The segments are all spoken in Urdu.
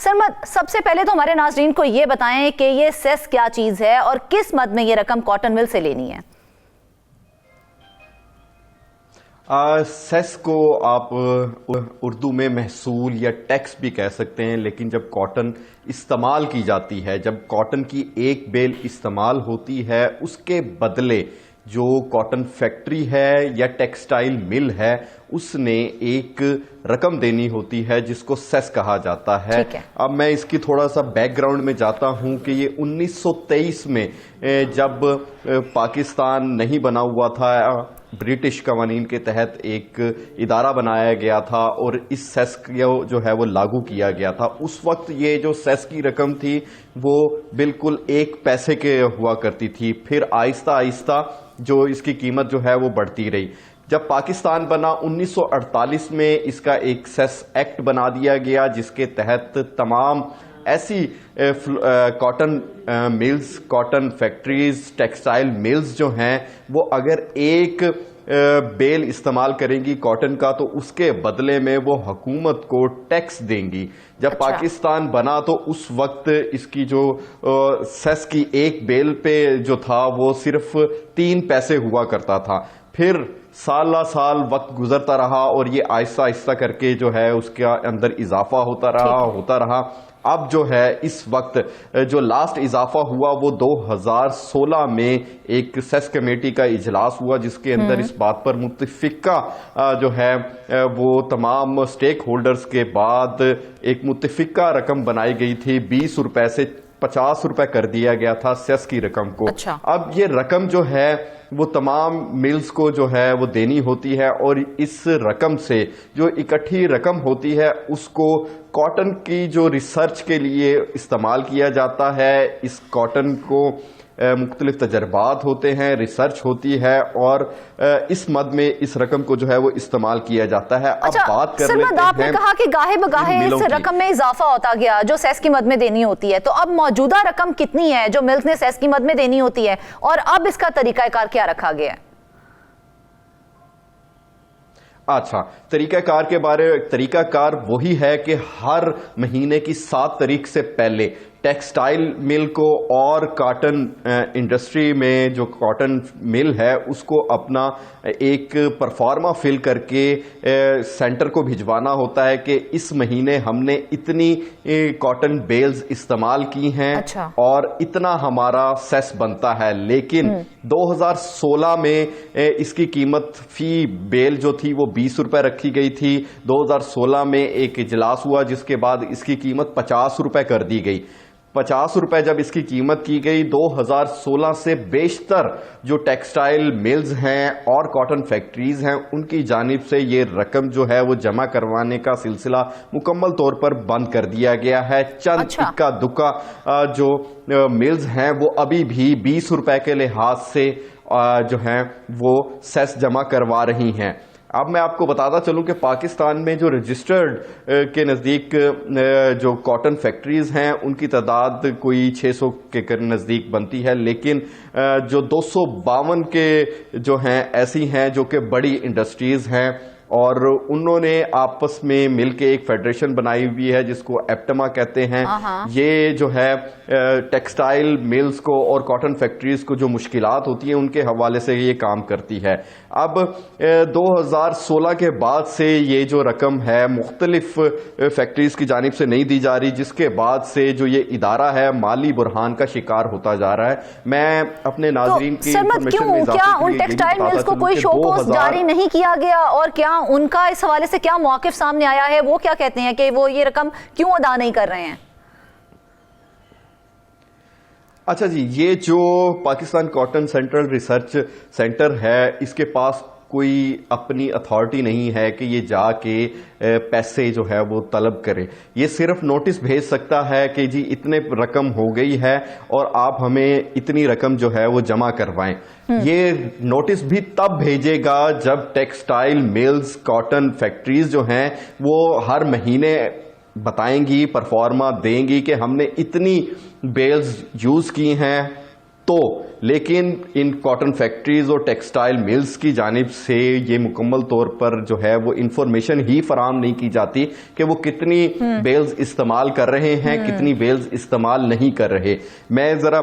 سرمد، سب سے پہلے تو ہمارے ناظرین کو یہ بتائیں کہ یہ سیس کیا چیز ہے اور کس مد میں یہ رقم کاٹن مل سے لینی ہے؟ سیس کو آپ اردو میں محصول یا ٹیکس بھی کہہ سکتے ہیں، لیکن جب کاٹن استعمال کی جاتی ہے، جب کاٹن کی ایک بیل استعمال ہوتی ہے، اس کے بدلے جو کاٹن فیکٹری ہے یا ٹیکسٹائل مل ہے اس نے ایک رقم دینی ہوتی ہے جس کو سیس کہا جاتا ہے۔ اب میں اس کی تھوڑا سا بیک گراؤنڈ میں جاتا ہوں کہ یہ 1923 میں جب پاکستان نہیں بنا ہوا تھا، برٹش قوانین کے تحت ایک ادارہ بنایا گیا تھا اور اس سیس جو ہے وہ لاگو کیا گیا تھا۔ اس وقت یہ جو سیس کی رقم تھی وہ بالکل 1 پیسے کے ہوا کرتی تھی، پھر آہستہ آہستہ جو اس کی قیمت جو ہے وہ بڑھتی رہی۔ جب پاکستان بنا 1948 میں اس کا ایک سیس ایکٹ بنا دیا گیا جس کے تحت تمام ایسی cotton mills, cotton factories, textile mills جو ہیں وہ اگر ایک بیل استعمال کریں گی کاٹن کا تو اس کے بدلے میں وہ حکومت کو ٹیکس دیں گی۔ جب پاکستان بنا تو اس وقت اس کی جو سیس کی ایک بیل پہ جو تھا وہ صرف 3 پیسے ہوا کرتا تھا، پھر سال سال وقت گزرتا رہا اور یہ آہستہ آہستہ کر کے جو ہے اس کے اندر اضافہ ہوتا رہا۔ اب جو ہے اس وقت جو لاسٹ اضافہ ہوا وہ 2016 میں ایک سیس کمیٹی کا اجلاس ہوا جس کے اندر اس بات پر متفقہ جو ہے وہ تمام سٹیک ہولڈرز کے بعد ایک متفقہ رقم بنائی گئی تھی، 20 روپے سے 50 روپے کر دیا گیا تھا سیس کی رقم کو۔ اب یہ رقم جو ہے وہ تمام ملز کو جو ہے وہ دینی ہوتی ہے اور اس رقم سے جو اکٹھی رقم ہوتی ہے اس کو کاٹن کی جو ریسرچ کے لیے استعمال کیا جاتا ہے۔ اس کاٹن کو مختلف تجربات ہوتے ہیں، ریسرچ ہوتی ہے اور اس مد میں اس رقم کو جو ہے وہ استعمال کیا جاتا ہے۔ اب بات کر لیتے ہیں، آپ نے کہا کہ گاہے بگاہے اس رقم میں اضافہ ہوتا گیا جو سیس کی مد میں دینی ہوتی ہے، تو اب موجودہ رقم کتنی ہے جو ملز نے سیس کی مد میں دینی ہوتی ہے اور اب اس کا طریقہ کار کیا رکھا گیا ہے؟ اچھا، طریقہ کار وہی ہے کہ ہر مہینے کی 7 تاریخ سے پہلے ٹیکسٹائل مل کو اور کاٹن انڈسٹری میں جو کاٹن مل ہے اس کو اپنا ایک پرفارما فل کر کے سینٹر کو بھجوانا ہوتا ہے کہ اس مہینے ہم نے اتنی کاٹن بیلز استعمال کی ہیں اور اتنا ہمارا سیس بنتا ہے۔ لیکن 2016 میں اس کی قیمت فی بیل جو تھی وہ 20 روپے رکھی گئی تھی۔ 2016 میں ایک اجلاس ہوا جس کے بعد اس کی قیمت 50 روپے کر دی گئی۔ 50 روپے جب اس کی قیمت کی گئی، 2016 سے بیشتر جو ٹیکسٹائل ملز ہیں اور کاٹن فیکٹریز ہیں ان کی جانب سے یہ رقم جو ہے وہ جمع کروانے کا سلسلہ مکمل طور پر بند کر دیا گیا ہے۔ چند اکا دکا جو ملز ہیں وہ ابھی بھی 20 روپے کے لحاظ سے جو ہیں وہ سیس جمع کروا رہی ہیں۔ اب میں آپ کو بتاتا چلوں کہ پاکستان میں جو رجسٹرڈ کے نزدیک جو کاٹن فیکٹریز ہیں ان کی تعداد کوئی 600 کے نزدیک بنتی ہے، لیکن جو 252 کے جو ہیں ایسی ہیں جو کہ بڑی انڈسٹریز ہیں اور انہوں نے آپس میں مل کے ایک فیڈریشن بنائی ہوئی ہے جس کو ایپٹما کہتے ہیں۔ یہ جو ہے ٹیکسٹائل ملز کو اور کاٹن فیکٹریز کو جو مشکلات ہوتی ہیں ان کے حوالے سے یہ کام کرتی ہے۔ اب 2016 کے بعد سے یہ جو رقم ہے مختلف فیکٹریز کی جانب سے نہیں دی جا رہی، جس کے بعد سے جو یہ ادارہ ہے مالی بحران کا شکار ہوتا جا رہا ہے۔ میں اپنے ناظرین کی انفارمیشن میں کیا ان ٹیکسٹائل ملز کو کوئی شو کوز جاری نہیں کیا گیا اور کیا ان کا اس حوالے سے کیا موقف سامنے آیا ہے؟ وہ کیا کہتے ہیں کہ وہ یہ رقم کیوں ادا نہیں کر رہے ہیں؟ اچھا جی، یہ جو Pakistan cotton central research centre ہے اس کے پاس کوئی اپنی اتھارٹی نہیں ہے کہ یہ جا کے پیسے جو ہے وہ طلب کرے۔ یہ صرف نوٹس بھیج سکتا ہے کہ جی اتنے رقم ہو گئی ہے اور آپ ہمیں اتنی رقم جو ہے وہ جمع کروائیں۔ یہ نوٹس بھی تب بھیجے گا جب ٹیکسٹائل ملز، کاٹن فیکٹریز جو ہیں وہ ہر مہینے بتائیں گی، پرفارما دیں گی کہ ہم نے اتنی بیلز یوز کی ہیں تو لیکن ان کاٹن فیکٹریز اور ٹیکسٹائل ملز کی جانب سے یہ مکمل طور پر جو ہے وہ انفارمیشن ہی فراہم نہیں کی جاتی کہ وہ کتنی بیلز استعمال کر رہے ہیں، کتنی بیلز استعمال نہیں کر رہے. میں ذرا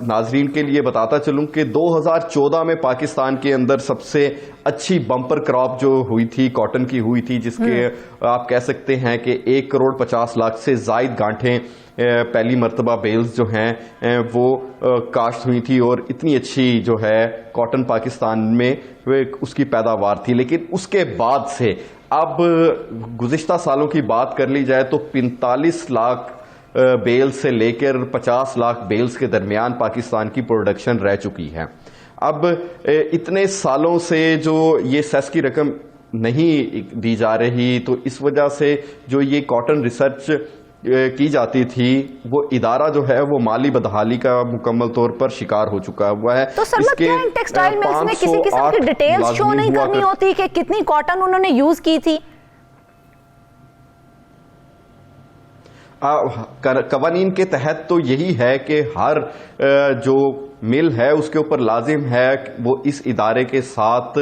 ناظرین کے لیے بتاتا چلوں کہ 2014 میں پاکستان کے اندر سب سے اچھی بمپر کراپ جو ہوئی تھی کاٹن کی ہوئی تھی، جس کے آپ کہہ سکتے ہیں کہ 1,50,00,000 سے زائد گانٹھیں پہلی مرتبہ بیلز جو ہیں وہ کاشت ہوئی تھی، اور اتنی اچھی جو ہے کاٹن پاکستان میں اس کی پیداوار تھی. لیکن اس کے بعد سے اب گزشتہ سالوں کی بات کر لی جائے تو 45 لاکھ بیلز سے لے کر 50 لاکھ بیلز کے درمیان پاکستان کی پروڈکشن رہ چکی ہے. اب اتنے سالوں سے جو یہ سیس کی رقم نہیں دی جا رہی، تو اس وجہ سے جو یہ کاٹن ریسرچ کی جاتی تھی وہ ادارہ جو ہے وہ مالی بدحالی کا مکمل طور پر شکار ہو چکا ہوا ہے. تو سر کیا ان ٹیکسٹائل ملز میں کسی قسم کی ڈیٹیلز شو نہیں کرنی ہوتی کہ کتنی کاٹن انہوں نے یوز کی تھی؟ قوانین کے تحت تو یہی ہے کہ ہر جو مل ہے اس کے اوپر لازم ہے وہ اس ادارے کے ساتھ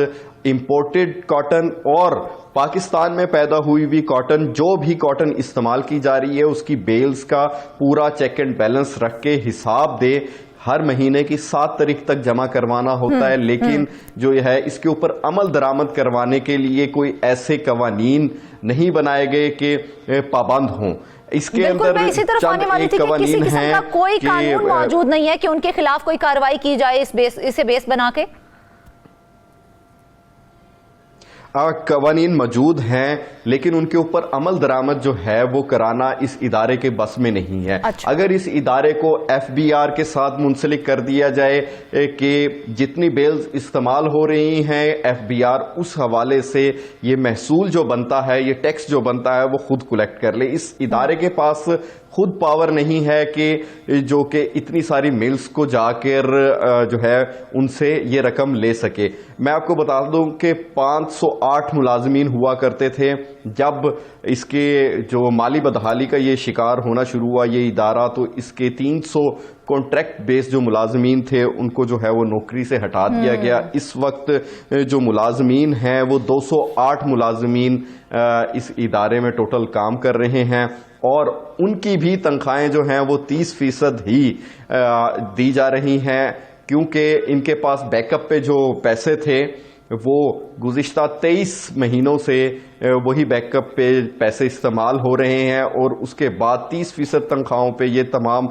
امپورٹڈ کاٹن اور پاکستان میں پیدا ہوئی ہوئی کاٹن، جو بھی کاٹن استعمال کی جا رہی ہے اس کی بیلز کا پورا چیک اینڈ بیلنس رکھ کے حساب دے. ہر مہینے کی 7 تاریخ تک جمع کروانا ہوتا ہے. لیکن جو ہے اس کے اوپر عمل درآمد کروانے کے لیے کوئی ایسے قوانین نہیں بنائے گئے کہ پابند ہوں. اس کے اندر اسی طرف آنے والی تھی کہ کسی قسم کا کوئی قانون موجود نہیں ہے کہ ان کے خلاف کوئی کارروائی کی جائے اسے بیس بنا کے. قوانین موجود ہیں لیکن ان کے اوپر عمل درآمد جو ہے وہ کرانا اس ادارے کے بس میں نہیں ہے. اگر اس ادارے کو FBR کے ساتھ منسلک کر دیا جائے کہ جتنی بیلز استعمال ہو رہی ہیں FBR اس حوالے سے یہ محصول جو بنتا ہے، یہ ٹیکس جو بنتا ہے وہ خود کلیکٹ کر لے. اس ادارے کے پاس خود پاور نہیں ہے کہ جو کہ اتنی ساری ملز کو جا کر جو ہے ان سے یہ رقم لے سکے. میں آپ کو بتا دوں کہ 508 ملازمین ہوا کرتے تھے جب اس کے جو مالی بدحالی کا یہ شکار ہونا شروع ہوا یہ ادارہ، تو اس کے 300 کانٹریکٹ بیس جو ملازمین تھے ان کو جو ہے وہ نوکری سے ہٹا دیا گیا. اس وقت جو ملازمین ہیں وہ 208 ملازمین اس ادارے میں ٹوٹل کام کر رہے ہیں، اور ان کی بھی تنخواہیں جو ہیں وہ 30% ہی دی جا رہی ہیں، کیونکہ ان کے پاس بیک اپ پہ جو پیسے تھے وہ گزشتہ 23 مہینوں سے وہی بیک اپ پہ پیسے استعمال ہو رہے ہیں، اور اس کے بعد 30% تنخواہوں پہ یہ تمام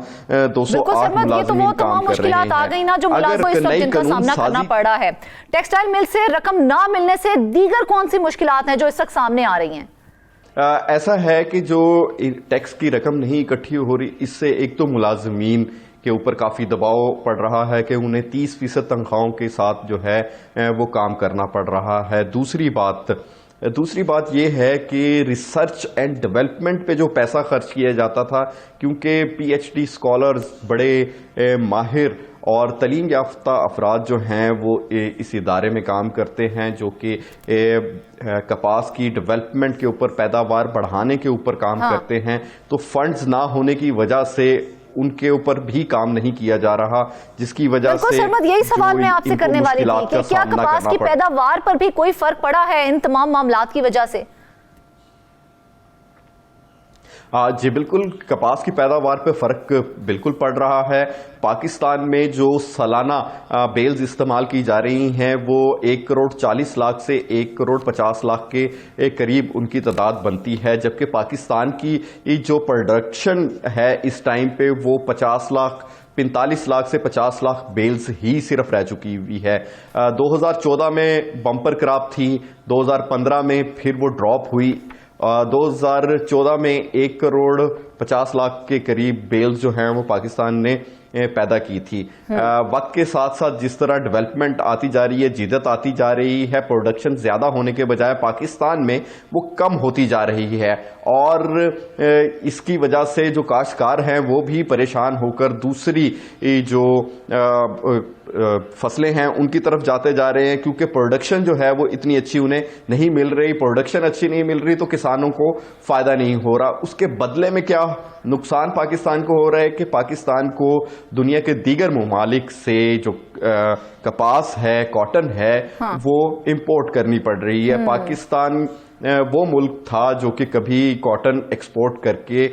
208 ملازمین کام کر رہے ہیں. مشکلات آ گئی نا جو ملازموں اس وقت جن کا سامنا کرنا پڑ رہا ہے. ٹیکسٹائل مل سے رقم نہ ملنے سے دیگر کون سی مشکلات ہیں جو اس وقت سامنے آ رہی ہیں؟ ایسا ہے کہ جو ٹیکس کی رقم نہیں اکٹھی ہو رہی، اس سے ایک تو ملازمین کے اوپر کافی دباؤ پڑ رہا ہے کہ انہیں 30% تنخواہوں کے ساتھ جو ہے وہ کام کرنا پڑ رہا ہے. دوسری بات یہ ہے کہ ریسرچ اینڈ ڈیولپمنٹ پہ جو پیسہ خرچ کیا جاتا تھا، کیونکہ PhD اسکالرز بڑے ماہر اور تعلیم یافتہ افراد جو ہیں وہ اس ادارے میں کام کرتے ہیں، جو کہ کپاس کی ڈیولپمنٹ کے اوپر پیداوار بڑھانے کے اوپر کام کرتے ہیں، تو فنڈز نہ ہونے کی وجہ سے ان کے اوپر بھی کام نہیں کیا جا رہا، جس کی وجہ سے سرمد یہی سوال میں آپ سے کرنے والی تھی کہ کیا کپاس کی پیداوار پر بھی کوئی فرق پڑا ہے ان تمام معاملات کی وجہ سے؟ جی بالکل، کپاس کی پیداوار پہ فرق بالکل پڑ رہا ہے. پاکستان میں جو سالانہ بیلز استعمال کی جا رہی ہیں وہ 1,40,00,000 سے 1,50,00,000 کے قریب ان کی تعداد بنتی ہے، جبکہ پاکستان کی جو پروڈکشن ہے اس ٹائم پہ وہ 45 لاکھ سے 50 لاکھ بیلز ہی صرف رہ چکی ہوئی ہے. 2014 میں بمپر کراپ تھی، 2015 میں پھر وہ ڈراپ ہوئی، 2014 میں 1,50,00,000 کے قریب بیلز جو ہیں وہ پاکستان نے پیدا کی تھی. وقت کے ساتھ ساتھ جس طرح ڈیولپمنٹ آتی جا رہی ہے، جدت آتی جا رہی ہے، پروڈکشن زیادہ ہونے کے بجائے پاکستان میں وہ کم ہوتی جا رہی ہے، اور اس کی وجہ سے جو کاشتکار ہیں وہ بھی پریشان ہو کر دوسری جو فصلیں ہیں ان کی طرف جاتے جا رہے ہیں، کیونکہ پروڈکشن جو ہے وہ اتنی اچھی انہیں نہیں مل رہی. پروڈکشن اچھی نہیں مل رہی تو کسانوں کو فائدہ نہیں ہو رہا. اس کے بدلے میں کیا نقصان پاکستان کو ہو رہا ہے کہ پاکستان کو دنیا کے دیگر ممالک سے جو کپاس ہے، کاٹن ہے، وہ امپورٹ کرنی پڑ رہی ہے. پاکستان وہ ملک تھا جو کہ کبھی کاٹن ایکسپورٹ کر کے